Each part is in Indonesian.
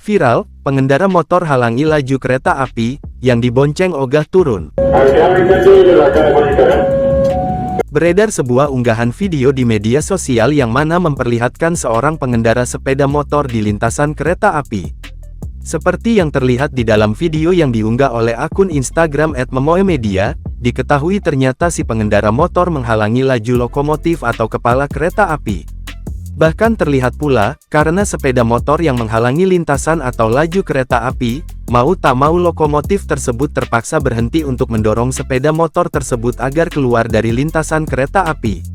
Viral, pengendara motor halangi laju kereta api, yang dibonceng ogah turun. Beredar sebuah unggahan video di media sosial yang mana memperlihatkan seorang pengendara sepeda motor di lintasan kereta api. Seperti yang terlihat di dalam video yang diunggah oleh akun Instagram @memoemedia, diketahui ternyata si pengendara motor menghalangi laju lokomotif atau kepala kereta api. Bahkan terlihat pula, karena sepeda motor yang menghalangi lintasan atau laju kereta api, mau tak mau lokomotif tersebut terpaksa berhenti untuk mendorong sepeda motor tersebut agar keluar dari lintasan kereta api.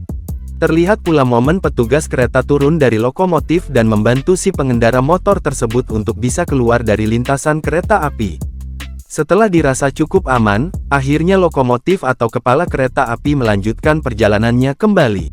Terlihat pula momen petugas kereta turun dari lokomotif dan membantu si pengendara motor tersebut untuk bisa keluar dari lintasan kereta api. Setelah dirasa cukup aman, akhirnya lokomotif atau kepala kereta api melanjutkan perjalanannya kembali.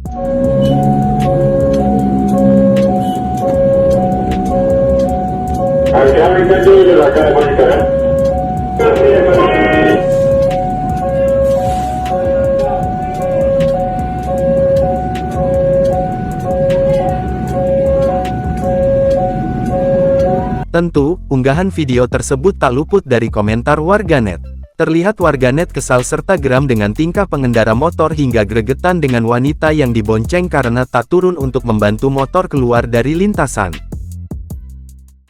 Tentu, unggahan video tersebut tak luput dari komentar warganet. Terlihat warganet kesal serta geram dengan tingkah pengendara motor hingga gregetan dengan wanita yang dibonceng karena tak turun untuk membantu motor keluar dari lintasan.